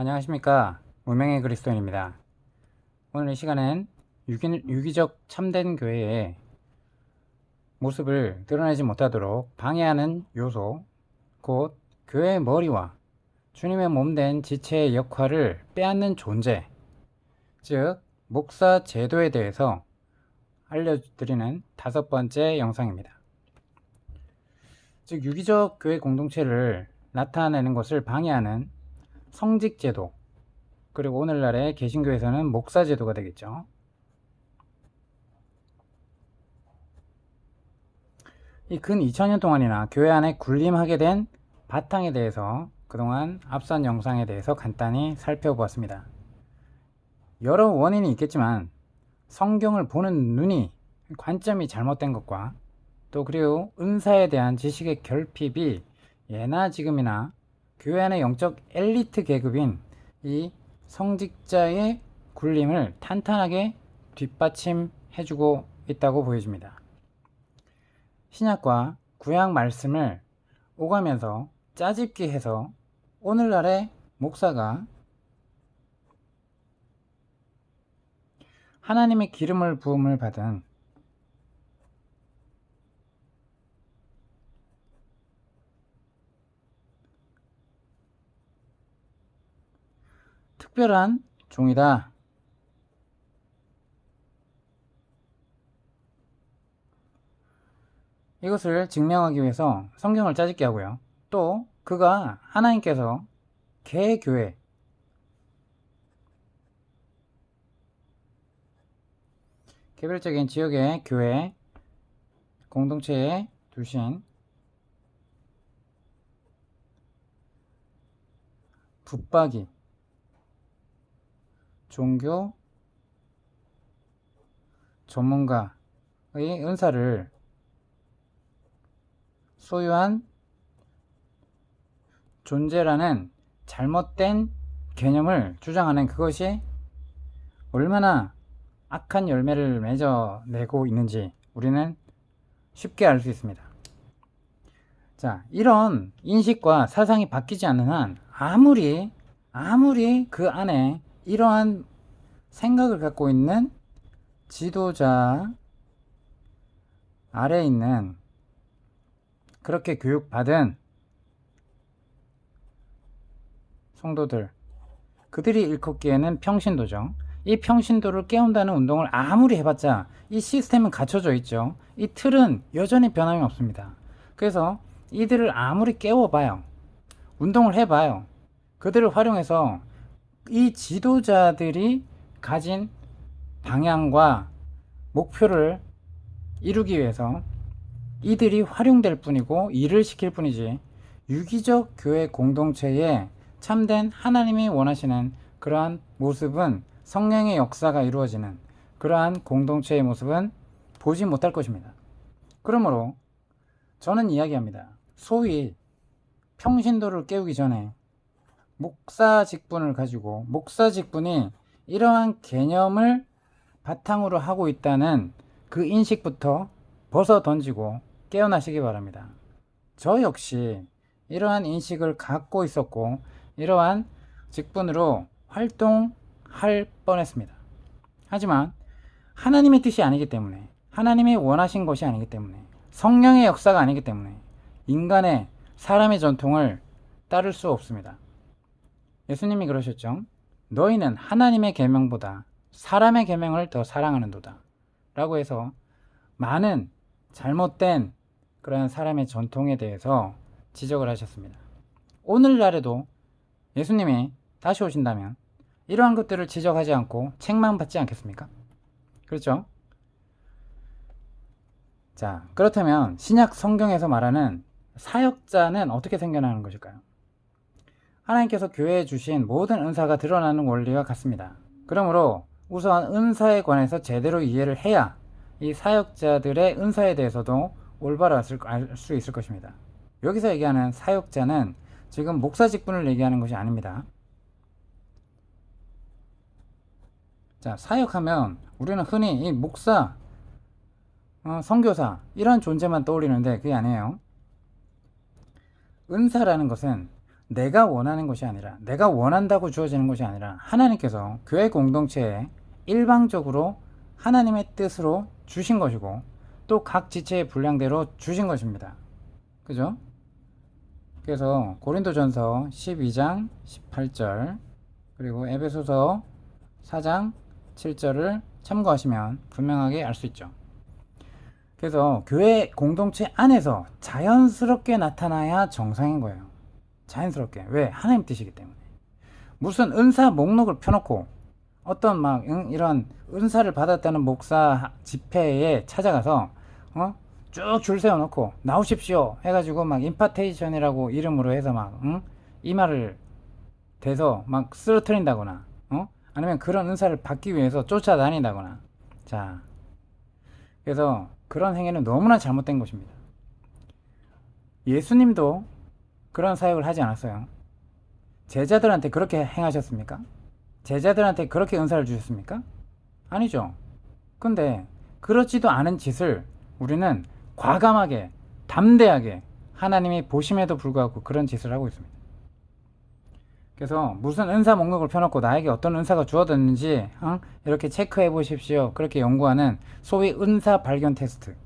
안녕하십니까. 무명의 그리스도인입니다. 오늘 이 시간엔 유기적 참된 교회의 모습을 드러내지 못하도록 방해하는 요소, 곧 교회의 머리와 주님의 몸된 지체의 역할을 빼앗는 존재, 즉 목사 제도에 대해서 알려드리는 5번째 영상입니다. 즉 유기적 교회 공동체를 나타내는 것을 방해하는 성직제도, 그리고 오늘날의 개신교에서는 목사제도가 되겠죠. 이 근 2000년 동안이나 교회 안에 군림하게 된 바탕에 대해서 그동안 앞선 영상에 대해서 간단히 살펴보았습니다. 여러 원인이 있겠지만 성경을 보는 눈이, 관점이 잘못된 것과 또 그리고 은사에 대한 지식의 결핍이 예나 지금이나 교회 안의 영적 엘리트 계급인 이 성직자의 군림을 탄탄하게 뒷받침해주고 있다고 보여집니다. 신약과 구약 말씀을 오가면서 짜집기 해서 오늘날의 목사가 하나님의 기름을 부음을 받은 특별한 종이다. 이것을 증명하기 위해서 성경을 짜집게 하고요. 또 그가 하나님께서 개교회, 개별적인 지역의 교회 공동체에 두신 붙박이, 종교 전문가의 은사를 소유한 존재라는 잘못된 개념을 주장하는 그것이 얼마나 악한 열매를 맺어내고 있는지 우리는 쉽게 알 수 있습니다. 자, 이런 인식과 사상이 바뀌지 않는 한 아무리 그 안에 이러한 생각을 갖고 있는 지도자 아래에 있는 그렇게 교육받은 성도들, 그들이 일컫기에는 평신도죠. 이 평신도를 깨운다는 운동을 아무리 해봤자 이 시스템은 갖춰져 있죠. 이 틀은 여전히 변함이 없습니다. 그래서 이들을 아무리 깨워봐요, 운동을 해봐요, 그들을 활용해서 이 지도자들이 가진 방향과 목표를 이루기 위해서 이들이 활용될 뿐이고 일을 시킬 뿐이지, 유기적 교회 공동체에 참된 하나님이 원하시는 그러한 모습은, 성령의 역사가 이루어지는 그러한 공동체의 모습은 보지 못할 것입니다. 그러므로 저는 이야기합니다. 소위 평신도를 깨우기 전에 목사 직분을 가지고 목사 직분이 이러한 개념을 바탕으로 하고 있다는 그 인식부터 벗어 던지고 깨어나시기 바랍니다. 저 역시 이러한 인식을 갖고 있었고 이러한 직분으로 활동할 뻔했습니다. 하지만 하나님의 뜻이 아니기 때문에, 하나님이 원하신 것이 아니기 때문에, 성령의 역사가 아니기 때문에 인간의, 사람의 전통을 따를 수 없습니다. 예수님이 그러셨죠. 너희는 하나님의 계명보다 사람의 계명을 더 사랑하는도다 라고 해서 많은 잘못된 그런 사람의 전통에 대해서 지적을 하셨습니다. 오늘날에도 예수님이 다시 오신다면 이러한 것들을 지적하지 않고 책망받지 않겠습니까? 그렇죠? 자, 그렇다면 신약 성경에서 말하는 사역자는 어떻게 생겨나는 것일까요? 하나님께서 교회에 주신 모든 은사가 드러나는 원리와 같습니다. 그러므로 우선 은사에 관해서 제대로 이해를 해야 이 사역자들의 은사에 대해서도 올바로 알 수 있을 것입니다. 여기서 얘기하는 사역자는 지금 목사 직분을 얘기하는 것이 아닙니다. 자, 사역하면 우리는 흔히 이 목사, 선교사 이런 존재만 떠올리는데 그게 아니에요. 은사라는 것은 내가 원하는 것이 아니라, 내가 원한다고 주어지는 것이 아니라 하나님께서 교회 공동체에 일방적으로 하나님의 뜻으로 주신 것이고 또 각 지체의 분량대로 주신 것입니다. 그죠? 그래서 고린도전서 12장 18절 그리고 에베소서 4장 7절을 참고하시면 분명하게 알 수 있죠. 그래서 교회 공동체 안에서 자연스럽게 나타나야 정상인 거예요. 자연스럽게. 왜? 하나님 뜻이기 때문에. 무슨 은사 목록을 펴놓고 어떤 막 이런 은사를 받았다는 목사 집회에 찾아가서 쭉 줄 세워놓고 나오십시오 해가지고 막 임파테이션이라고 이름으로 해서 막 이마를 대서 막 쓰러뜨린다거나 아니면 그런 은사를 받기 위해서 쫓아다닌다거나, 자, 그래서 그런 행위는 너무나 잘못된 것입니다. 예수님도 그런 사역을 하지 않았어요. 제자들한테 그렇게 행하셨습니까? 제자들한테 그렇게 은사를 주셨습니까? 아니죠. 근데 그렇지도 않은 짓을 우리는 과감하게 담대하게 하나님이 보심에도 불구하고 그런 짓을 하고 있습니다. 그래서 무슨 은사 목록을 펴놓고 나에게 어떤 은사가 주어졌는지 이렇게 체크해 보십시오, 그렇게 연구하는 소위 은사 발견 테스트,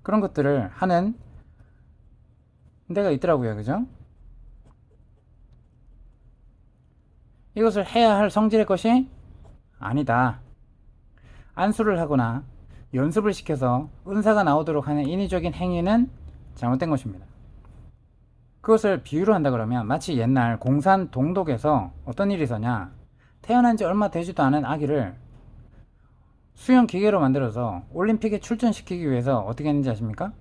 그런 것들을 하는 데가 있더라고요. 그죠? 이것을 해야 할 성질의 것이 아니다. 안수를 하거나 연습을 시켜서 은사가 나오도록 하는 인위적인 행위는 잘못된 것입니다. 그것을 비유로 한다 그러면 마치 옛날 공산 동독에서 어떤 일이 있었냐, 태어난 지 얼마 되지도 않은 아기를 수영 기계로 만들어서 올림픽에 출전시키기 위해서 어떻게 했는지 아십니까?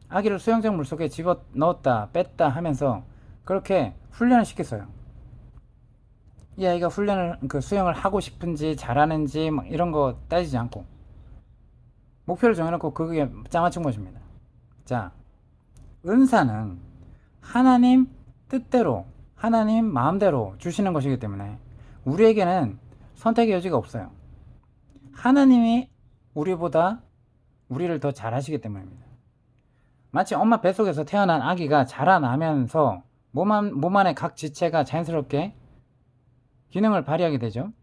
아기를 수영장 물속에 집어 넣었다 뺐다 하면서 그렇게 훈련을 시켰어요. 이 아이가 수영을 하고 싶은지 잘하는지 막 이런 거 따지지 않고 목표를 정해놓고 그게 짜맞춘 것입니다. 자, 은사는 하나님 뜻대로 하나님 마음대로 주시는 것이기 때문에 우리에게는 선택의 여지가 없어요. 하나님이 우리보다 우리를 더 잘하시기 때문입니다. 마치 엄마 뱃속에서 태어난 아기가 자라나면서 몸 안의 각 지체가 자연스럽게 기능을 발휘하게 되죠.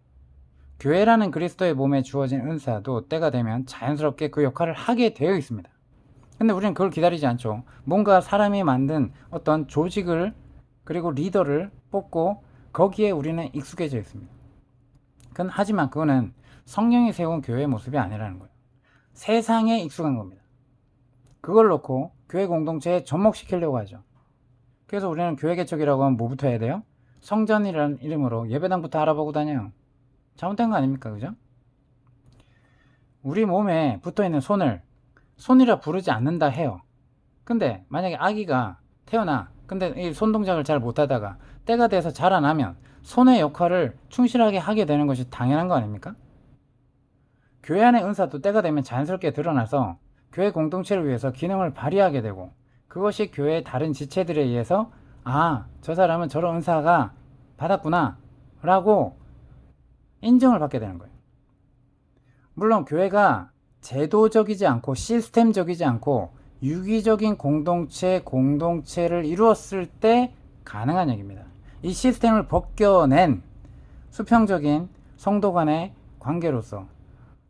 교회라는 그리스도의 몸에 주어진 은사도 때가 되면 자연스럽게 그 역할을 하게 되어 있습니다. 근데 우리는 그걸 기다리지 않죠. 뭔가 사람이 만든 어떤 조직을 그리고 리더를 뽑고 거기에 우리는 익숙해져 있습니다. 하지만 그거는 성령이 세운 교회의 모습이 아니라는 거예요. 세상에 익숙한 겁니다. 그걸 놓고 교회 공동체에 접목시키려고 하죠. 그래서 우리는 교회 개척이라고 하면 뭐부터 해야 돼요? 성전이라는 이름으로 예배당부터 알아보고 다녀요. 잘못된 거 아닙니까? 그죠? 우리 몸에 붙어있는 손이라 부르지 않는다 해요. 근데 만약에 아기가 태어나 근데 이 손 동작을 잘 못하다가 때가 돼서 자라나면 손의 역할을 충실하게 하게 되는 것이 당연한 거 아닙니까? 교회 안의 은사도 때가 되면 자연스럽게 드러나서 교회 공동체를 위해서 기능을 발휘하게 되고 그것이 교회의 다른 지체들에 의해서 저 사람은 저런 은사가 받았구나 라고 인정을 받게 되는 거예요. 물론 교회가 제도적이지 않고 시스템적이지 않고 유기적인 공동체를 이루었을 때 가능한 얘기입니다. 이 시스템을 벗겨낸 수평적인 성도 간의 관계로서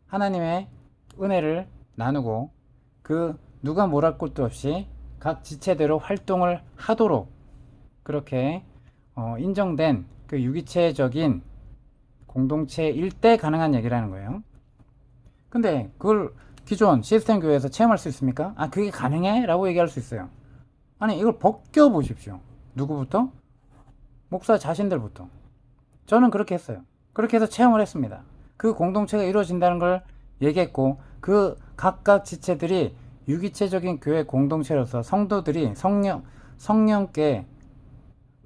하나님의 은혜를 나누고 누가 뭘 할 것도 없이 각 지체대로 활동을 하도록 그렇게 인정된 그 유기체적인 공동체일 때 가능한 얘기라는 거예요. 근데 그걸 기존 시스템 교회에서 체험할 수 있습니까? 그게 가능해? 라고 얘기할 수 있어요. 아니, 이걸 벗겨 보십시오. 누구부터? 목사 자신들부터. 저는 그렇게 했어요. 그렇게 해서 체험을 했습니다. 그 공동체가 이루어진다는 걸 얘기했고 그 각각 지체들이 유기체적인 교회 공동체로서 성도들이 성령께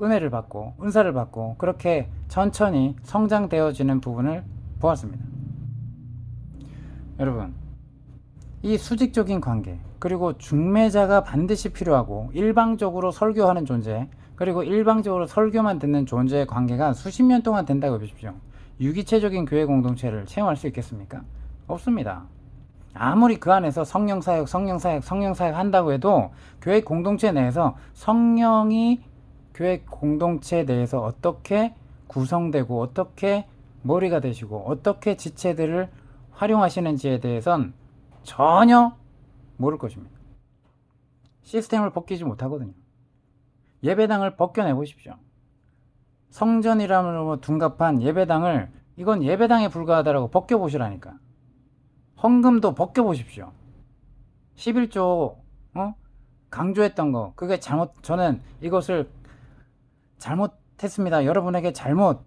은혜를 받고 은사를 받고 그렇게 천천히 성장되어지는 부분을 보았습니다. 여러분, 이 수직적인 관계 그리고 중매자가 반드시 필요하고 일방적으로 설교하는 존재 그리고 일방적으로 설교만 듣는 존재의 관계가 수십 년 동안 된다고 보십시오. 유기체적인 교회 공동체를 체험할 수 있겠습니까? 없습니다. 아무리 그 안에서 성령사역 한다고 해도 교회 공동체 내에서 성령이 교회 공동체 내에서 어떻게 구성되고 어떻게 머리가 되시고 어떻게 지체들을 활용하시는지에 대해선 전혀 모를 것입니다. 시스템을 벗기지 못하거든요. 예배당을 벗겨내 보십시오. 성전이라면 둔갑한 예배당을 이건 예배당에 불과하다라고 벗겨보시라니까. 헌금도 벗겨보십시오. 11조 강조했던 거 그게 저는 이것을 잘못했습니다. 여러분에게 잘못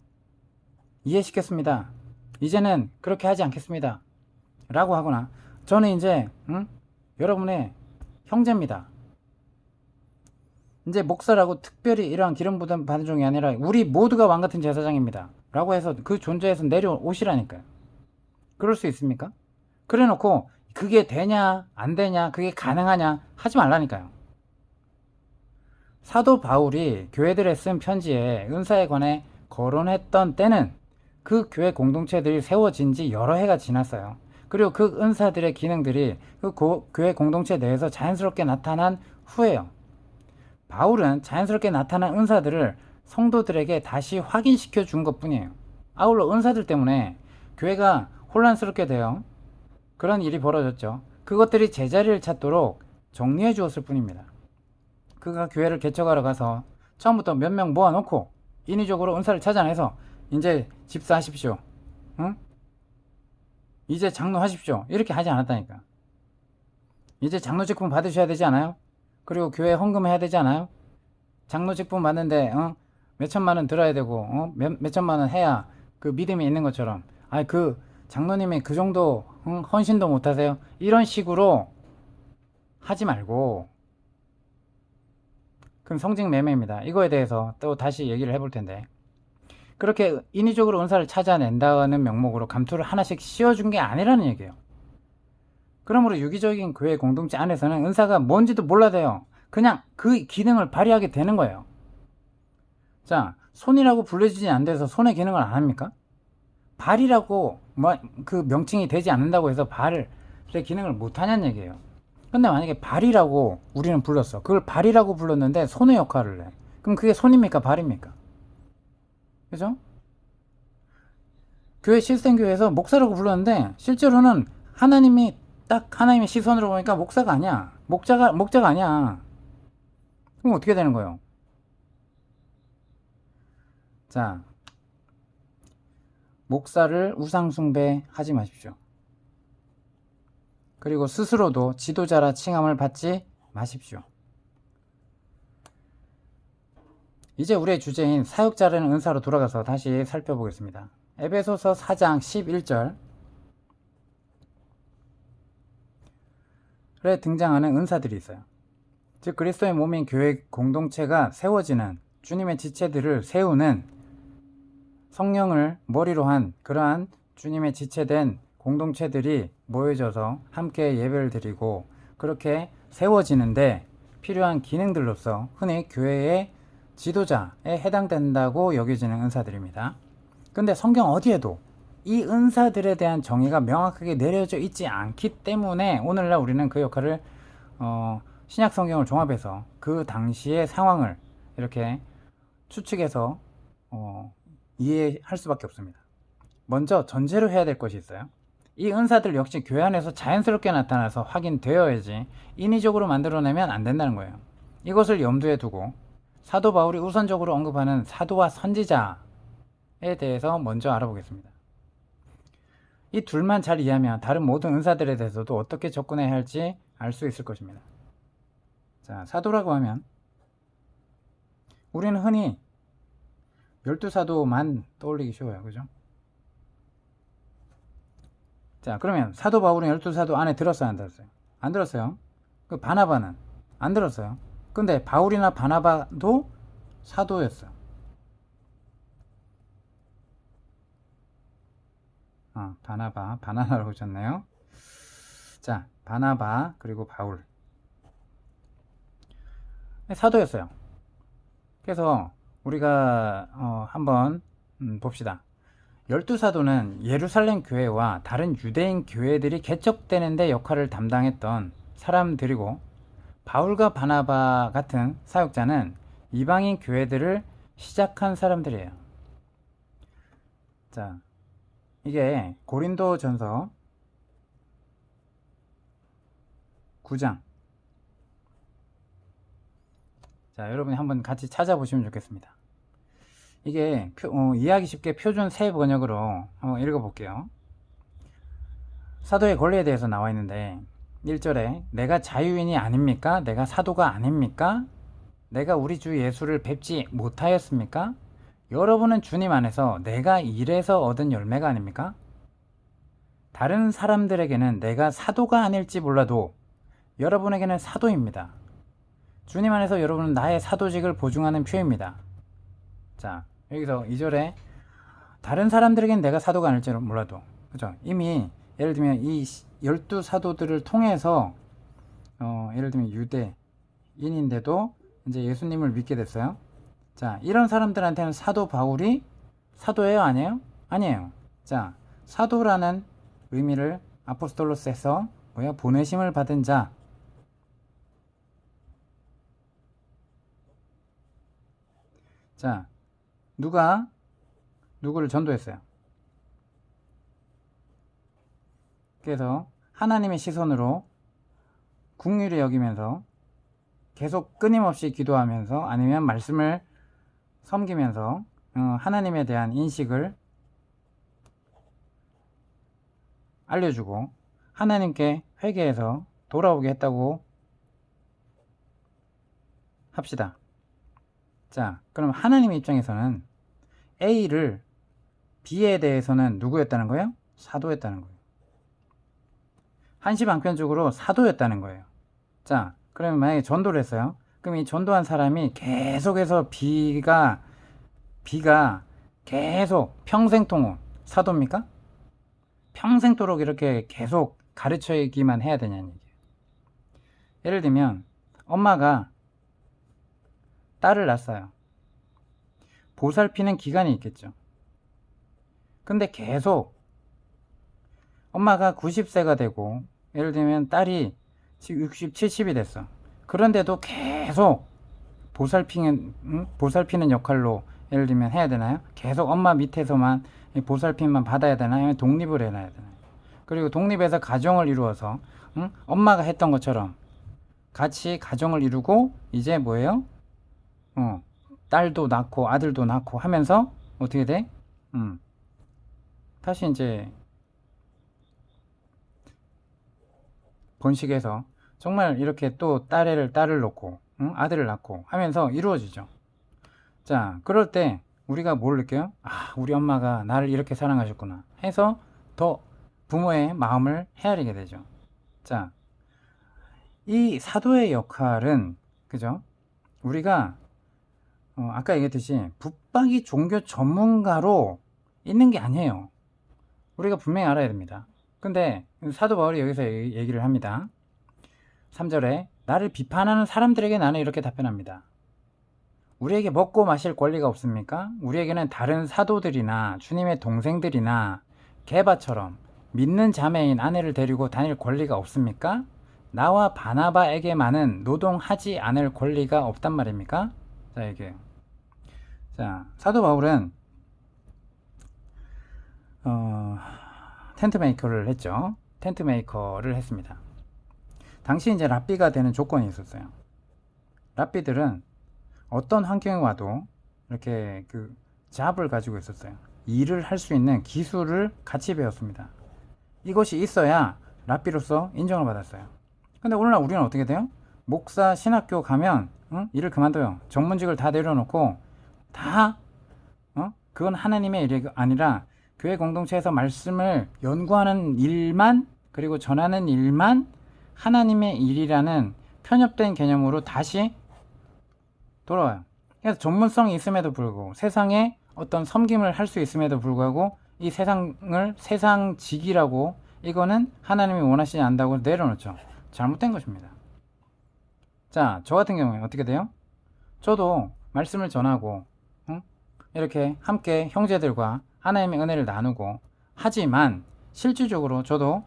이해시켰습니다. 이제는 그렇게 하지 않겠습니다. 라고 하거나 저는 이제 여러분의 형제입니다. 이제 목사라고 특별히 이러한 기름 부음 받은 종이 아니라 우리 모두가 왕같은 제사장입니다. 라고 해서 그 존재에서 내려오시라니까요. 그럴 수 있습니까? 그래 놓고 그게 되냐 안 되냐 그게 가능하냐 하지 말라니까요. 사도 바울이 교회들에 쓴 편지에 은사에 관해 거론했던 때는 그 교회 공동체들이 세워진 지 여러 해가 지났어요. 그리고 그 은사들의 기능들이 그 교회 공동체 내에서 자연스럽게 나타난 후에요. 바울은 자연스럽게 나타난 은사들을 성도들에게 다시 확인시켜 준 것 뿐이에요. 아울러 은사들 때문에 교회가 혼란스럽게 돼요. 그런 일이 벌어졌죠. 그것들이 제자리를 찾도록 정리해 주었을 뿐입니다. 그가 교회를 개척하러 가서 처음부터 몇 명 모아놓고 인위적으로 은사를 찾아내서 이제 집사하십시오. 응? 이제 장로하십시오. 이렇게 하지 않았다니까. 이제 장로 직분 받으셔야 되지 않아요? 그리고 교회 헌금해야 되지 않아요? 장로 직분 받는데 몇 천만 원 들어야 되고 몇 천만 원 해야 그 믿음이 있는 것처럼 그 장로님이 그 정도 헌신도 못하세요? 이런 식으로 하지 말고 그럼 성직 매매입니다. 이거에 대해서 또 다시 얘기를 해볼 텐데 그렇게 인위적으로 은사를 찾아낸다는 명목으로 감투를 하나씩 씌워준 게 아니라는 얘기예요. 그러므로 유기적인 교회 공동체 안에서는 은사가 뭔지도 몰라도요. 그냥 그 기능을 발휘하게 되는 거예요. 자, 손이라고 불려지지 않돼서 손의 기능을 안 합니까? 발이라고 그 명칭이 되지 않는다고 해서 발의 기능을 못 하냐는 얘기예요. 근데 만약에 발이라고 우리는 불렀어. 그걸 발이라고 불렀는데 손의 역할을 해. 그럼 그게 손입니까? 발입니까? 그죠? 교회 시스템 교회에서 목사라고 불렀는데 실제로는 하나님의 시선으로 보니까 목사가 아니야. 목자가 아니야. 그럼 어떻게 되는 거예요? 자, 목사를 우상숭배하지 마십시오. 그리고 스스로도 지도자라 칭함을 받지 마십시오. 이제 우리의 주제인 사역자라는 은사로 돌아가서 다시 살펴보겠습니다. 에베소서 4장 11절에 등장하는 은사들이 있어요. 즉 그리스도의 몸인 교회 공동체가 세워지는 주님의 지체들을 세우는 성령을 머리로 한 그러한 주님의 지체된 공동체들이 모여져서 함께 예배를 드리고 그렇게 세워지는데 필요한 기능들로서 흔히 교회의 지도자에 해당된다고 여겨지는 은사들입니다. 근데 성경 어디에도 이 은사들에 대한 정의가 명확하게 내려져 있지 않기 때문에 오늘날 우리는 그 역할을 신약 성경을 종합해서 그 당시의 상황을 이렇게 추측해서 이해할 수밖에 없습니다. 먼저 전제로 해야 될 것이 있어요. 이 은사들 역시 교회 안에서 자연스럽게 나타나서 확인되어야지 인위적으로 만들어내면 안 된다는 거예요. 이것을 염두에 두고 사도 바울이 우선적으로 언급하는 사도와 선지자에 대해서 먼저 알아보겠습니다. 이 둘만 잘 이해하면 다른 모든 은사들에 대해서도 어떻게 접근해야 할지 알 수 있을 것입니다. 자, 사도라고 하면 우리는 흔히 12사도만 떠올리기 쉬워요. 그죠? 자, 그러면 사도 바울은 12사도 안에 들었어요? 안 들었어요? 안 들었어요. 그 바나바는 안 들었어요. 근데 바울이나 바나바도 사도였어요. 바나나라고 하셨네요. 자, 바나바 그리고 바울 사도였어요. 그래서 우리가 한번 봅시다. 12사도는 예루살렘 교회와 다른 유대인 교회들이 개척되는 데 역할을 담당했던 사람들이고 바울과 바나바 같은 사역자는 이방인 교회들을 시작한 사람들이에요. 자, 이게 고린도전서 9장. 자, 여러분이 한번 같이 찾아보시면 좋겠습니다. 이게 이해하기 쉽게 표준 새 번역으로 한번 읽어볼게요. 사도의 권리에 대해서 나와 있는데 1절에 내가 자유인이 아닙니까? 내가 사도가 아닙니까? 내가 우리 주 예수를 뵙지 못하였습니까? 여러분은 주님 안에서 내가 일해서 얻은 열매가 아닙니까? 다른 사람들에게는 내가 사도가 아닐지 몰라도 여러분에게는 사도입니다. 주님 안에서 여러분은 나의 사도직을 보증하는 표입니다. 자, 여기서 2절에 다른 사람들에게는 내가 사도가 아닐지 몰라도, 그죠? 이미 예를 들면 이 12사도들을 통해서 예를 들면 유대인인데도 이제 예수님을 믿게 됐어요. 자, 이런 사람들한테는 사도 바울이 사도예요, 아니에요? 아니에요. 자, 사도라는 의미를 아포스톨로스에서 보내심을 받은 자. 자, 누가 누구를 전도했어요? 그래서 하나님의 시선으로 긍휼히 여기면서 계속 끊임없이 기도하면서 아니면 말씀을 섬기면서 하나님에 대한 인식을 알려주고 하나님께 회개해서 돌아오게 했다고 합시다. 자, 그럼 하나님의 입장에서는 A를 B에 대해서는 누구였다는 거예요? 사도였다는 거예요. 한시방편적으로 사도였다는 거예요. 자, 그러면 만약에 전도를 했어요. 그럼 이 전도한 사람이 계속해서 B가 계속 평생통으로 사도입니까? 평생도록 이렇게 계속 가르쳐기만 해야 되냐는 얘기예요. 예를 들면 엄마가 딸을 낳았어요. 보살피는 기간이 있겠죠. 근데 계속 엄마가 90세가 되고 예를 들면 딸이 지금 60, 70이 됐어. 그런데도 계속 보살피는 역할로 예를 들면 해야 되나요? 계속 엄마 밑에서만 보살핌만 받아야 되나요? 아니면 독립을 해야 되나요? 그리고 독립해서 가정을 이루어서 엄마가 했던 것처럼 같이 가정을 이루고 이제 뭐예요? 딸도 낳고 아들도 낳고 하면서 어떻게 돼? 다시 이제 번식해서 정말 이렇게 또 딸을 놓고 아들을 낳고 하면서 이루어지죠. 자, 그럴 때 우리가 뭘 느껴요? 아, 우리 엄마가 나를 이렇게 사랑하셨구나 해서 더 부모의 마음을 헤아리게 되죠. 자, 이 사도의 역할은 그죠? 우리가 아까 얘기했듯이 붙박이 종교 전문가로 있는 게 아니에요. 우리가 분명히 알아야 됩니다. 근데 사도 바울이 여기서 얘기를 합니다. 3절에 나를 비판하는 사람들에게 나는 이렇게 답변합니다. 우리에게 먹고 마실 권리가 없습니까? 우리에게는 다른 사도들이나 주님의 동생들이나 게바처럼 믿는 자매인 아내를 데리고 다닐 권리가 없습니까? 나와 바나바에게만은 노동하지 않을 권리가 없단 말입니까? 자, 이게 자, 사도 바울은 텐트 메이커를 했죠. 텐트 메이커를 했습니다. 당시 이제 랍비가 되는 조건이 있었어요. 랍비들은 어떤 환경에 와도 이렇게 그 잡을 가지고 있었어요. 일을 할 수 있는 기술을 같이 배웠습니다. 이것이 있어야 랍비로서 인정을 받았어요. 근데 오늘날 우리는 어떻게 돼요? 목사 신학교 가면 일을 그만둬요. 전문직을 다 내려놓고 다 그건 하나님의 일이 아니라 교회 공동체에서 말씀을 연구하는 일만 그리고 전하는 일만 하나님의 일이라는 편협된 개념으로 다시 돌아와요. 그래서 전문성이 있음에도 불구하고 세상에 어떤 섬김을 할 수 있음에도 불구하고 이 세상을 세상직이라고 이거는 하나님이 원하시지 않는다고 내려놓죠. 잘못된 것입니다. 자, 저 같은 경우에 어떻게 돼요? 저도 말씀을 전하고 이렇게 함께 형제들과 하나님의 은혜를 나누고 하지만 실질적으로 저도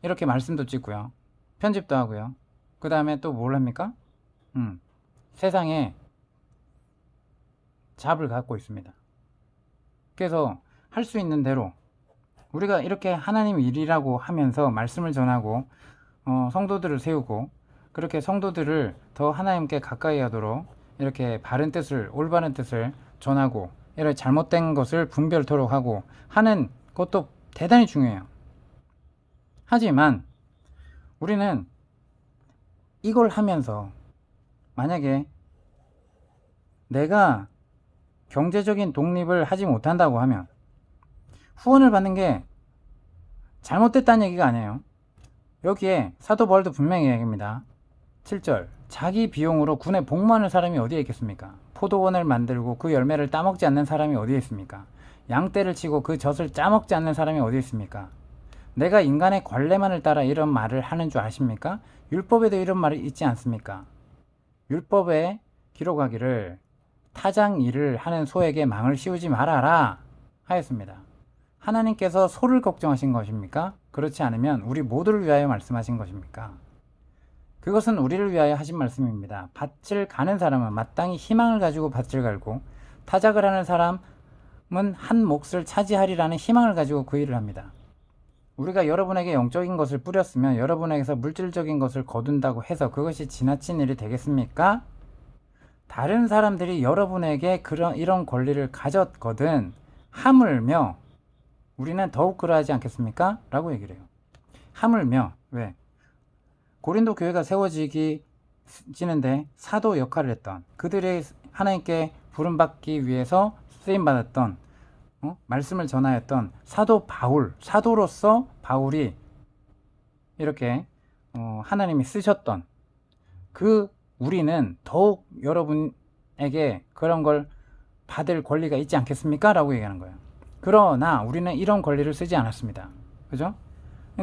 이렇게 말씀도 찍고요. 편집도 하고요. 그 다음에 또 뭘 합니까? 세상에 잡을 갖고 있습니다. 그래서 할 수 있는 대로 우리가 이렇게 하나님 일이라고 하면서 말씀을 전하고 성도들을 세우고 그렇게 성도들을 더 하나님께 가까이 하도록 이렇게 바른 뜻을, 올바른 뜻을 전하고 이렇게 잘못된 것을 분별토록 하고 하는 것도 대단히 중요해요. 하지만 우리는 이걸 하면서 만약에 내가 경제적인 독립을 하지 못한다고 하면 후원을 받는 게 잘못됐다는 얘기가 아니에요. 여기에 사도 바울도 분명히 얘기합니다. 7절 자기 비용으로 군에 복무하는 사람이 어디에 있겠습니까? 포도원을 만들고 그 열매를 따먹지 않는 사람이 어디에 있습니까? 양떼를 치고 그 젖을 짜먹지 않는 사람이 어디에 있습니까? 내가 인간의 관례만을 따라 이런 말을 하는 줄 아십니까? 율법에도 이런 말이 있지 않습니까? 율법에 기록하기를 타장 일을 하는 소에게 망을 씌우지 말아라 하였습니다. 하나님께서 소를 걱정하신 것입니까? 그렇지 않으면 우리 모두를 위하여 말씀하신 것입니까? 그것은 우리를 위하여 하신 말씀입니다. 밭을 가는 사람은 마땅히 희망을 가지고 밭을 갈고 타작을 하는 사람은 한 몫을 차지하리라는 희망을 가지고 그 일을 합니다. 우리가 여러분에게 영적인 것을 뿌렸으면 여러분에게서 물질적인 것을 거둔다고 해서 그것이 지나친 일이 되겠습니까? 다른 사람들이 여러분에게 이런 권리를 가졌거든 하물며 우리는 더욱 그러하지 않겠습니까? 라고 얘기를 해요. 하물며 왜? 고린도 교회가 세워지는데 사도 역할을 했던 그들의 하나님께 부름받기 위해서 쓰임받았던 말씀을 전하였던 사도 바울, 사도로서 바울이 이렇게 하나님이 쓰셨던 그 우리는 더욱 여러분에게 그런 걸 받을 권리가 있지 않겠습니까? 라고 얘기하는 거예요. 그러나 우리는 이런 권리를 쓰지 않았습니다. 그죠?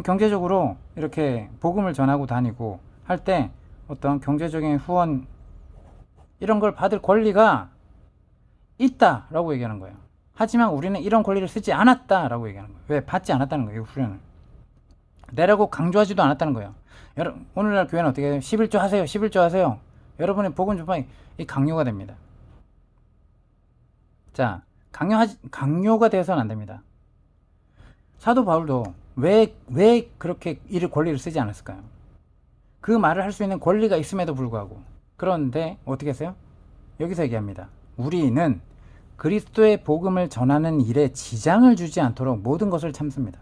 경제적으로 이렇게 복음을 전하고 다니고 할 때 어떤 경제적인 후원 이런 걸 받을 권리가 있다라고 얘기하는 거예요. 하지만 우리는 이런 권리를 쓰지 않았다라고 얘기하는 거예요. 왜? 받지 않았다는 거예요. 후련을. 내라고 강조하지도 않았다는 거예요. 오늘날 교회는 어떻게 해요? 11조 하세요. 11조 하세요. 여러분의 복음 전파이 강요가 됩니다. 자, 강요가 되어서는 안 됩니다. 사도 바울도 왜 그렇게 권리를 쓰지 않았을까요? 그 말을 할 수 있는 권리가 있음에도 불구하고. 그런데 어떻게 했어요? 여기서 얘기합니다. 우리는 그리스도의 복음을 전하는 일에 지장을 주지 않도록 모든 것을 참습니다.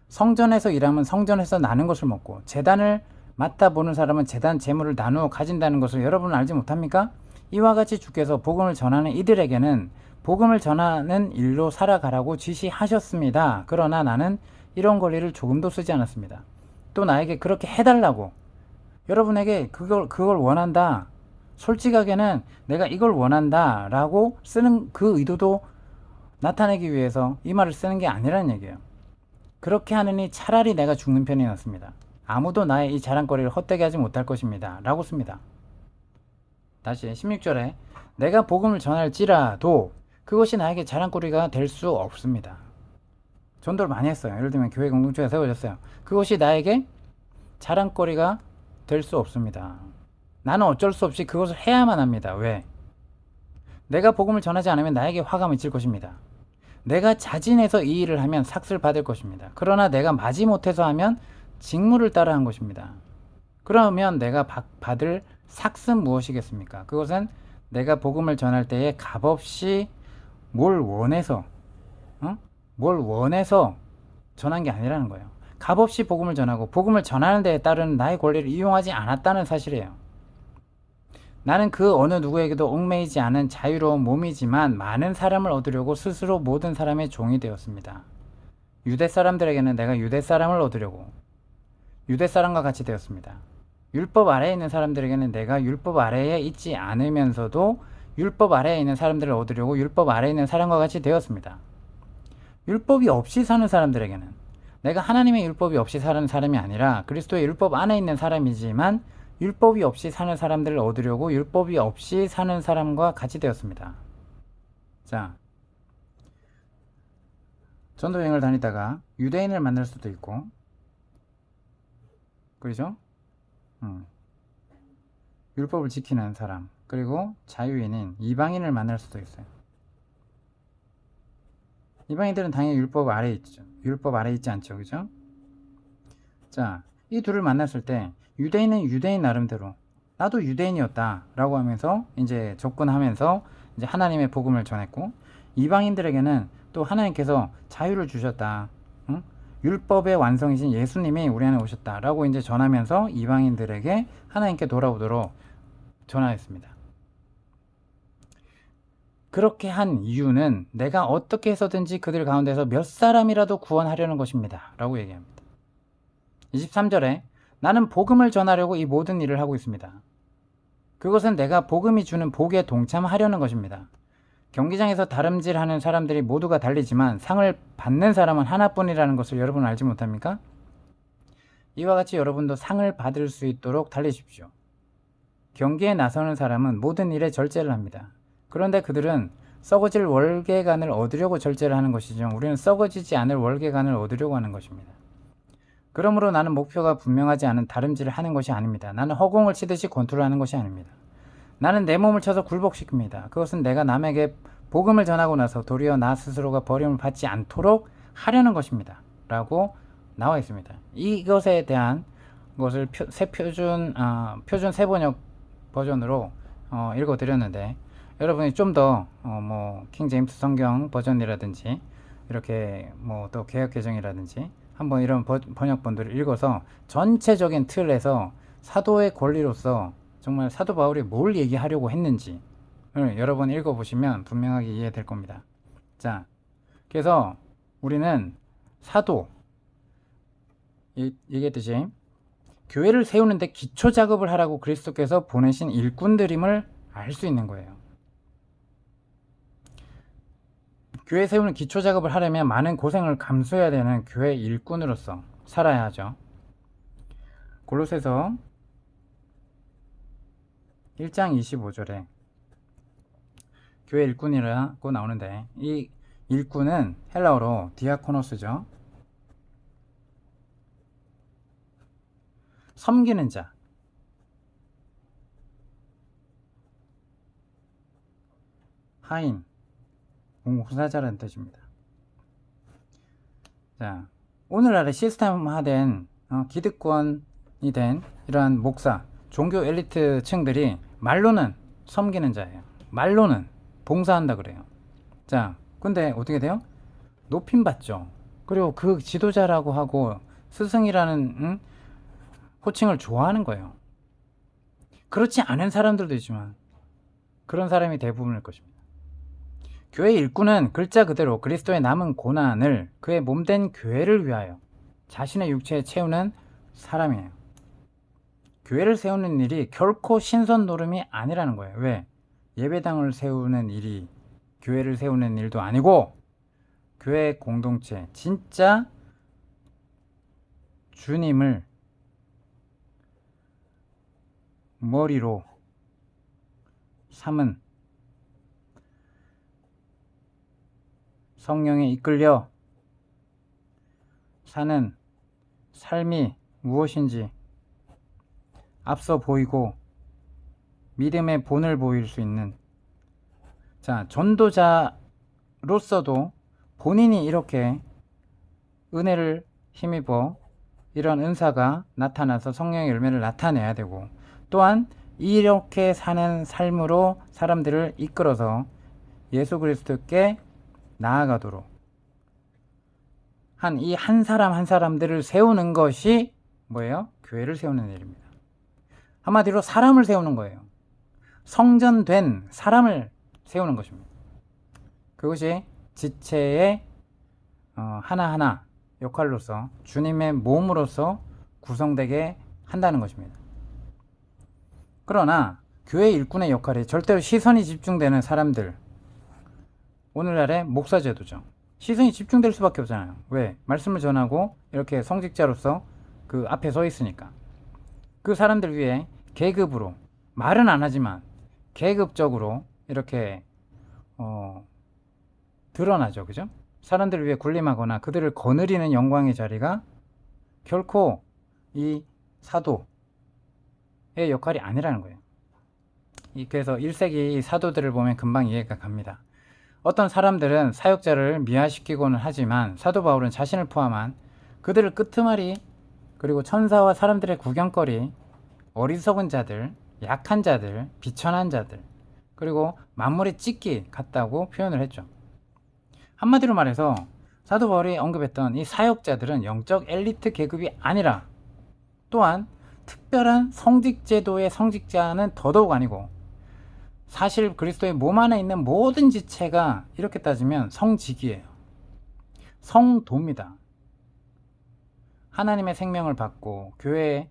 성전에서 일하면 성전에서 나는 것을 먹고 제단을 맡아보는 사람은 제단 재물을 나누어 가진다는 것을 여러분은 알지 못합니까? 이와 같이 주께서 복음을 전하는 이들에게는 복음을 전하는 일로 살아가라고 지시하셨습니다. 그러나 나는 이런 권리를 조금도 쓰지 않았습니다. 또 나에게 그렇게 해달라고 여러분에게 그걸 원한다. 솔직하게는 내가 이걸 원한다 라고 쓰는 그 의도도 나타내기 위해서 이 말을 쓰는 게 아니라는 얘기예요. 그렇게 하느니 차라리 내가 죽는 편이 낫습니다. 아무도 나의 이 자랑거리를 헛되게 하지 못할 것입니다. 라고 씁니다. 다시 16절에 내가 복음을 전할지라도 그것이 나에게 자랑거리가 될 수 없습니다. 전도를 많이 했어요. 예를 들면 교회 공동체가 세워졌어요. 그것이 나에게 자랑거리가 될 수 없습니다. 나는 어쩔 수 없이 그것을 해야만 합니다. 왜? 내가 복음을 전하지 않으면 나에게 화가 미칠 것입니다. 내가 자진해서 이 일을 하면 삭슬 받을 것입니다. 그러나 내가 마지못해서 하면 직무를 따라 한 것입니다. 그러면 내가 받을 삭은 무엇이겠습니까? 그것은 내가 복음을 전할 때에 값없이 뭘 원해서 전한 게 아니라는 거예요. 값없이 복음을 전하고 복음을 전하는 데에 따른 나의 권리를 이용하지 않았다는 사실이에요. 나는 그 어느 누구에게도 얽매이지 않은 자유로운 몸이지만 많은 사람을 얻으려고 스스로 모든 사람의 종이 되었습니다. 유대 사람들에게는 내가 유대 사람을 얻으려고 유대 사람과 같이 되었습니다. 율법 아래에 있는 사람들에게는 내가 율법 아래에 있지 않으면서도 율법 아래에 있는 사람들을 얻으려고 율법 아래에 있는 사람과 같이 되었습니다. 율법이 없이 사는 사람들에게는 내가 하나님의 율법이 없이 사는 사람이 아니라 그리스도의 율법 안에 있는 사람이지만 율법이 없이 사는 사람들을 얻으려고 율법이 없이 사는 사람과 같이 되었습니다. 자, 전도 여행을 다니다가 유대인을 만날 수도 있고, 그렇죠? 율법을 지키는 사람, 그리고 자유인인 이방인을 만날 수도 있어요. 이방인들은 당연히 율법 아래에 있죠. 율법 아래에 있지 않죠. 그죠? 자, 이 둘을 만났을 때 유대인은 유대인 나름대로 나도 유대인이었다 라고 하면서 이제 접근하면서 이제 하나님의 복음을 전했고, 이방인들에게는 또 하나님께서 자유를 주셨다. 응? 율법의 완성이신 예수님이 우리 안에 오셨다 라고 이제 전하면서 이방인들에게 하나님께 돌아오도록 전하였습니다. 그렇게 한 이유는 내가 어떻게 해서든지 그들 가운데서 몇 사람이라도 구원하려는 것입니다 라고 얘기합니다. 23절에 나는 복음을 전하려고 이 모든 일을 하고 있습니다. 그것은 내가 복음이 주는 복에 동참하려는 것입니다. 경기장에서 다름질하는 사람들이 모두가 달리지만 상을 받는 사람은 하나뿐이라는 것을 여러분 알지 못합니까? 이와 같이 여러분도 상을 받을 수 있도록 달리십시오. 경기에 나서는 사람은 모든 일에 절제를 합니다. 그런데 그들은 썩어질 월계관을 얻으려고 절제를 하는 것이죠. 우리는 썩어지지 않을 월계관을 얻으려고 하는 것입니다. 그러므로 나는 목표가 분명하지 않은 다름질을 하는 것이 아닙니다. 나는 허공을 치듯이 권투를 하는 것이 아닙니다. 나는 내 몸을 쳐서 굴복시킵니다. 그것은 내가 남에게 복음을 전하고 나서 도리어 나 스스로가 버림을 받지 않도록 하려는 것입니다 라고 나와 있습니다. 이것에 대한 것을 표준 세번역 버전으로 읽어 드렸는데, 여러분이 좀 더 킹제임스 성경 버전이라든지 이렇게 또 개역개정이라든지 한번 이런 번역본들을 읽어서 전체적인 틀에서 사도의 권리로서 정말 사도 바울이 뭘 얘기하려고 했는지 여러 번 읽어보시면 분명하게 이해될 겁니다. 자, 그래서 우리는 사도, 얘기했듯이 교회를 세우는데 기초 작업을 하라고 그리스도께서 보내신 일꾼들임을 알 수 있는 거예요. 교회 세우는 기초 작업을 하려면 많은 고생을 감수해야 되는 교회 일꾼으로서 살아야 하죠. 골로새서 1장 25절에 교회 일꾼이라고 나오는데, 이 일꾼은 헬라어로 디아코노스죠. 섬기는 자, 하인, 봉사자라는 뜻입니다. 자, 오늘날의 시스템화된 기득권이 된 이러한 목사, 종교 엘리트 층들이 말로는 섬기는 자예요. 말로는 봉사한다 그래요. 자, 근데 어떻게 돼요? 높임 받죠. 그리고 그 지도자라고 하고 스승이라는 호칭을 좋아하는 거예요. 그렇지 않은 사람들도 있지만 그런 사람이 대부분일 것입니다. 교회 일꾼은 글자 그대로 그리스도의 남은 고난을 그의 몸된 교회를 위하여 자신의 육체에 채우는 사람이에요. 교회를 세우는 일이 결코 신선 노름이 아니라는 거예요. 왜? 예배당을 세우는 일이 교회를 세우는 일도 아니고, 교회 공동체, 진짜 주님을 머리로 삼은, 성령에 이끌려 사는 삶이 무엇인지 앞서 보이고 믿음의 본을 보일 수 있는, 자, 전도자로서도 본인이 이렇게 은혜를 힘입어 이런 은사가 나타나서 성령의 열매를 나타내야 되고, 또한 이렇게 사는 삶으로 사람들을 이끌어서 예수 그리스도께 나아가도록 한 이 한 사람 한 사람들을 세우는 것이 뭐예요? 교회를 세우는 일입니다. 한마디로 사람을 세우는 거예요. 성전된 사람을 세우는 것입니다. 그것이 지체의 하나하나 역할로서 주님의 몸으로서 구성되게 한다는 것입니다. 그러나 교회 일꾼의 역할이 절대로 시선이 집중되는 사람들, 오늘날의 목사 제도죠. 시선이 집중될 수밖에 없잖아요. 왜? 말씀을 전하고 이렇게 성직자로서 그 앞에 서 있으니까. 그 사람들 위해 계급으로, 말은 안 하지만 계급적으로 이렇게 드러나죠. 그죠? 사람들을 위해 군림하거나 그들을 거느리는 영광의 자리가 결코 이 사도의 역할이 아니라는 거예요. 그래서 1세기 사도들을 보면 금방 이해가 갑니다. 어떤 사람들은 사역자를 미화시키고는 하지만 사도 바울은 자신을 포함한 그들을 끄트머리, 그리고 천사와 사람들의 구경거리, 어리석은 자들, 약한 자들, 비천한 자들, 그리고 만물의 찢기 같다고 표현을 했죠. 한마디로 말해서 사도 바울이 언급했던 이 사역자들은 영적 엘리트 계급이 아니라, 또한 특별한 성직 제도의 성직자는 더더욱 아니고, 사실 그리스도의 몸 안에 있는 모든 지체가 이렇게 따지면 성직이에요. 성도입니다. 하나님의 생명을 받고 교회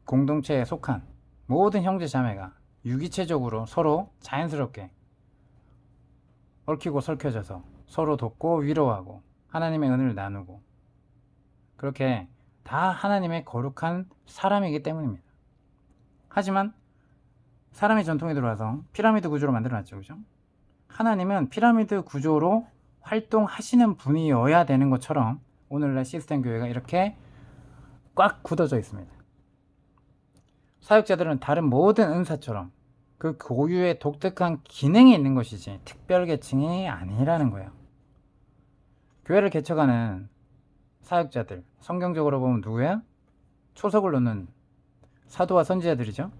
공동체에 속한 모든 형제 자매가 유기체적으로 서로 자연스럽게 얽히고 설켜져서 서로 돕고 위로하고 하나님의 은혜를 나누고, 그렇게 다 하나님의 거룩한 사람이기 때문입니다. 하지만 사람의 전통에 들어와서 피라미드 구조로 만들어놨죠. 그죠? 하나님은 피라미드 구조로 활동하시는 분이어야 되는 것처럼 오늘날 시스템 교회가 이렇게 꽉 굳어져 있습니다. 사역자들은 다른 모든 은사처럼 그 고유의 독특한 기능이 있는 것이지 특별 계층이 아니라는 거예요. 교회를 개척하는 사역자들, 성경적으로 보면 누구야? 초석을 놓는 사도와 선지자들이죠.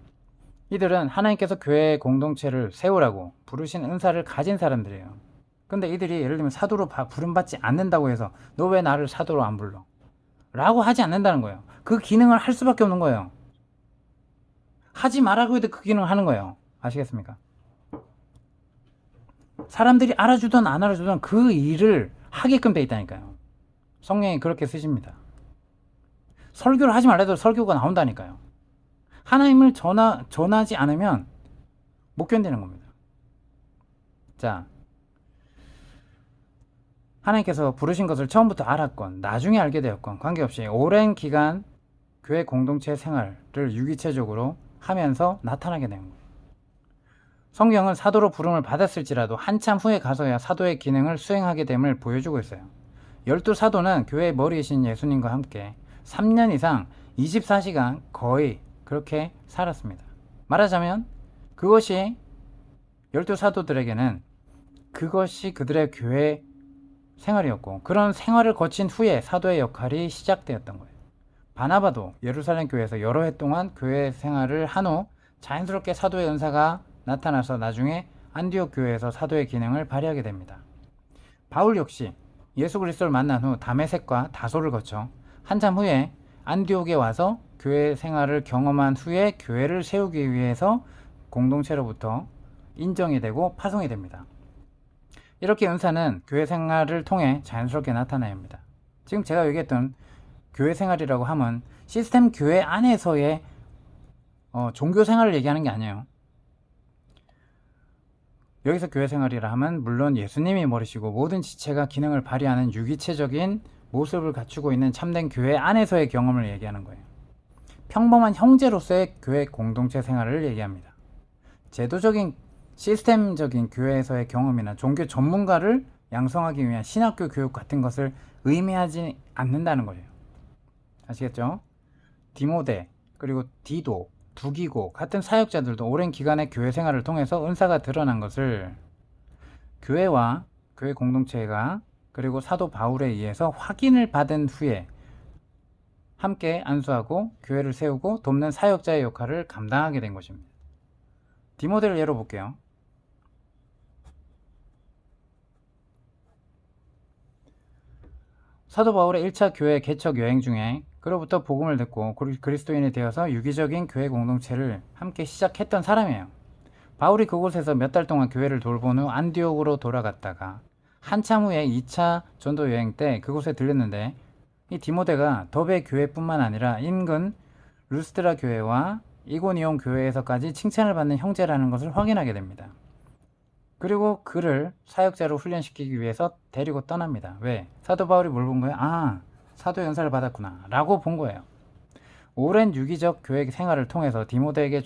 이들은 하나님께서 교회 공동체를 세우라고 부르신 은사를 가진 사람들이에요. 근데 이들이 예를 들면 사도로 부름받지 않는다고 해서 너 왜 나를 사도로 안 불러? 라고 하지 않는다는 거예요. 그 기능을 할 수밖에 없는 거예요. 하지 말라고 해도 그 기능을 하는 거예요. 아시겠습니까? 사람들이 알아주든 안 알아주든 그 일을 하게끔 돼 있다니까요. 성령이 그렇게 쓰십니다. 설교를 하지 말라도 설교가 나온다니까요. 하나님을 전하지 않으면 못 견디는 겁니다. 자, 하나님께서 부르신 것을 처음부터 알았건 나중에 알게 되었건 관계없이 오랜 기간 교회 공동체 생활을 유기체적으로 하면서 나타나게 된 거예요. 성경은 사도로 부름을 받았을지라도 한참 후에 가서야 사도의 기능을 수행하게 됨을 보여주고 있어요. 12사도는 교회의 머리이신 예수님과 함께 3년 이상 24시간 거의 그렇게 살았습니다. 말하자면 그것이 12사도들에게는 그것이 그들의 교회 생활이었고, 그런 생활을 거친 후에 사도의 역할이 시작되었던 거예요. 바나바도 예루살렘 교회에서 여러 해 동안 교회 생활을 한 후 자연스럽게 사도의 은사가 나타나서 나중에 안디옥 교회에서 사도의 기능을 발휘하게 됩니다. 바울 역시 예수 그리스도를 만난 후 다메섹과 다소를 거쳐 한참 후에 안디옥에 와서 교회 생활을 경험한 후에 교회를 세우기 위해서 공동체로부터 인정이 되고 파송이 됩니다. 이렇게 은사는 교회 생활을 통해 자연스럽게 나타나야 합니다. 지금 제가 얘기했던 교회 생활이라고 하면 시스템 교회 안에서의 종교 생활을 얘기하는 게 아니에요. 여기서 교회 생활이라 하면 물론 예수님이 머리시고 모든 지체가 기능을 발휘하는 유기체적인 모습을 갖추고 있는 참된 교회 안에서의 경험을 얘기하는 거예요. 평범한 형제로서의 교회 공동체 생활을 얘기합니다. 제도적인 시스템적인 교회에서의 경험이나 종교 전문가를 양성하기 위한 신학교 교육 같은 것을 의미하지 않는다는 거예요. 아시겠죠? 디모데, 그리고 디도, 두기고 같은 사역자들도 오랜 기간의 교회 생활을 통해서 은사가 드러난 것을 교회와 교회 공동체가 그리고 사도 바울에 의해서 확인을 받은 후에 함께 안수하고 교회를 세우고 돕는 사역자의 역할을 감당하게 된 것입니다. 디모데를 예로 볼게요. 사도 바울의 1차 교회 개척 여행 중에 그로부터 복음을 듣고 그리스도인이 되어서 유기적인 교회 공동체를 함께 시작했던 사람이에요. 바울이 그곳에서 몇 달 동안 교회를 돌본 후 안디옥으로 돌아갔다가 한참 후에 2차 전도 여행 때 그곳에 들렸는데, 이 디모데가 더베 교회뿐만 아니라 인근 루스트라 교회와 이고니온 교회에서까지 칭찬을 받는 형제라는 것을 확인하게 됩니다. 그리고 그를 사역자로 훈련시키기 위해서 데리고 떠납니다. 왜? 사도 바울이 뭘 본 거예요? 아, 사도 연사를 받았구나 라고 본 거예요. 오랜 유기적 교회 생활을 통해서 디모데에게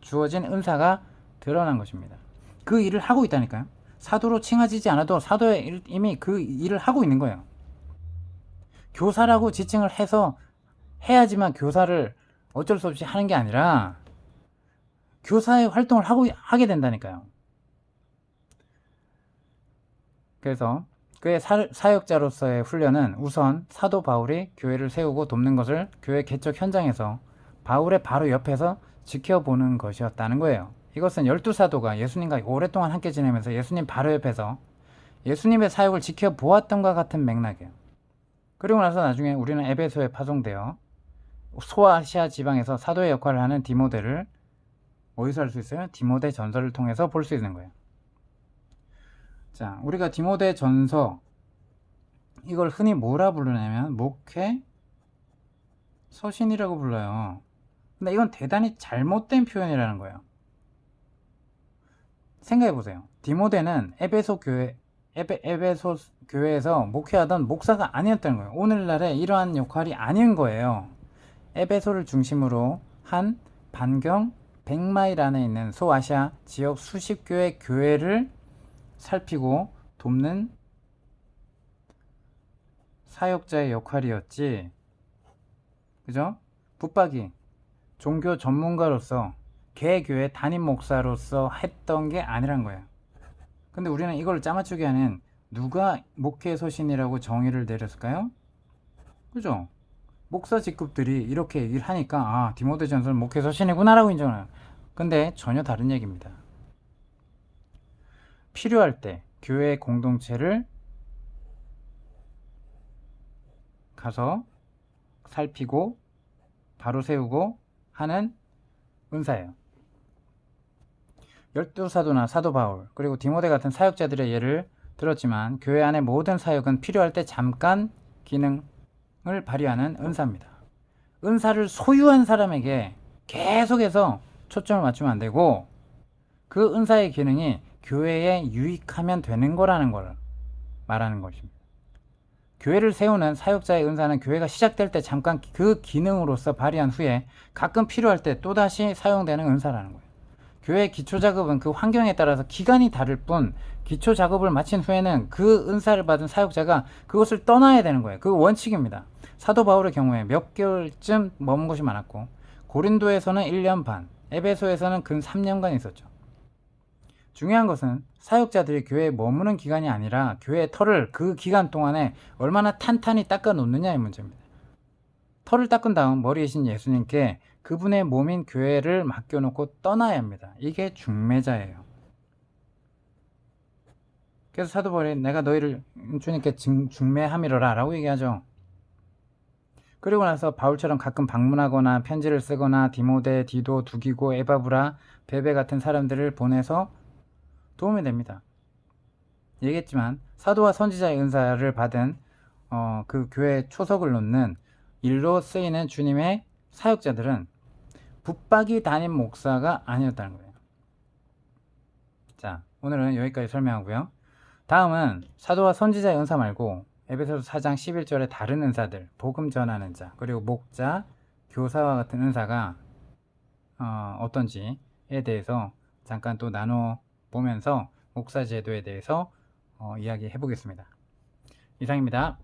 주어진 은사가 드러난 것입니다. 그 일을 하고 있다니까요. 사도로 칭하지지 않아도 사도에 이미 그 일을 하고 있는 거예요. 교사라고 지칭을 해서 해야지만 교사를 어쩔 수 없이 하는 게 아니라 교사의 활동을 하게 된다니까요. 그래서 그의 사역자로서의 훈련은 우선 사도 바울이 교회를 세우고 돕는 것을 교회 개척 현장에서 바울의 바로 옆에서 지켜보는 것이었다는 거예요. 이것은 12사도가 예수님과 오랫동안 함께 지내면서 예수님 바로 옆에서 예수님의 사역을 지켜보았던과 같은 맥락이에요. 그리고 나서 나중에 우리는 에베소에 파송되어 소아시아 지방에서 사도의 역할을 하는 디모데를 어디서 할 수 있어요? 디모데 전서를 통해서 볼 수 있는 거예요. 자, 우리가 디모데 전서, 이걸 흔히 뭐라 부르냐면 목회 서신이라고 불러요. 근데 이건 대단히 잘못된 표현이라는 거예요. 생각해 보세요. 디모데는 에베소 교회에서 목회하던 목사가 아니었다는 거예요. 오늘날에 이러한 역할이 아닌 거예요. 에베소를 중심으로 한 반경 100마일 안에 있는 소아시아 지역 수십 교회 교회를 살피고 돕는 사역자의 역할이었지. 그죠? 붙박이 종교 전문가로서 개교회 담임 목사로서 했던 게 아니란 거예요. 근데 우리는 이걸 짜맞추게 하는 누가 목회 서신이라고 정의를 내렸을까요? 그죠? 목사 직급들이 이렇게 얘기를 하니까 아, 디모데 전서는 목회 서신이구나 라고 인정을 해요. 근데 전혀 다른 얘기입니다. 필요할 때 교회 공동체를 가서 살피고 바로 세우고 하는 은사예요. 12사도나 사도 바울 그리고 디모데 같은 사역자들의 예를 들었지만 교회 안의 모든 사역은 필요할 때 잠깐 기능을 발휘하는 은사입니다. 은사를 소유한 사람에게 계속해서 초점을 맞추면 안 되고 그 은사의 기능이 교회에 유익하면 되는 거라는 걸 말하는 것입니다. 교회를 세우는 사역자의 은사는 교회가 시작될 때 잠깐 그 기능으로서 발휘한 후에 가끔 필요할 때 또다시 사용되는 은사라는 거예요. 교회의 기초작업은 그 환경에 따라서 기간이 다를 뿐 기초작업을 마친 후에는 그 은사를 받은 사역자가 그것을 떠나야 되는 거예요. 그 원칙입니다. 사도 바울의 경우에 몇 개월쯤 머문 곳이 많았고 고린도에서는 1년 반, 에베소에서는 근 3년간 있었죠. 중요한 것은 사역자들이 교회에 머무는 기간이 아니라 교회의 털을 그 기간 동안에 얼마나 탄탄히 닦아 놓느냐의 문제입니다. 털을 닦은 다음 머리에 신 예수님께 그분의 몸인 교회를 맡겨놓고 떠나야 합니다. 이게 중매자예요. 그래서 사도 바울이 내가 너희를 주님께 중매함이로라 라고 얘기하죠. 그리고 나서 바울처럼 가끔 방문하거나 편지를 쓰거나 디모데, 디도, 두기고, 에바브라, 베베 같은 사람들을 보내서 도움이 됩니다. 얘기했지만 사도와 선지자의 은사를 받은 그 교회 초석을 놓는 일로 쓰이는 주님의 사역자들은 붙박이 담임 목사가 아니었다는 거예요. 자, 오늘은 여기까지 설명하고요. 다음은 사도와 선지자의 은사 말고 에베소서 4장 11절의 다른 은사들, 복음 전하는 자, 그리고 목자, 교사와 같은 은사가 어떤지에 대해서 잠깐 또 나눠보면서 목사 제도에 대해서 이야기해 보겠습니다. 이상입니다.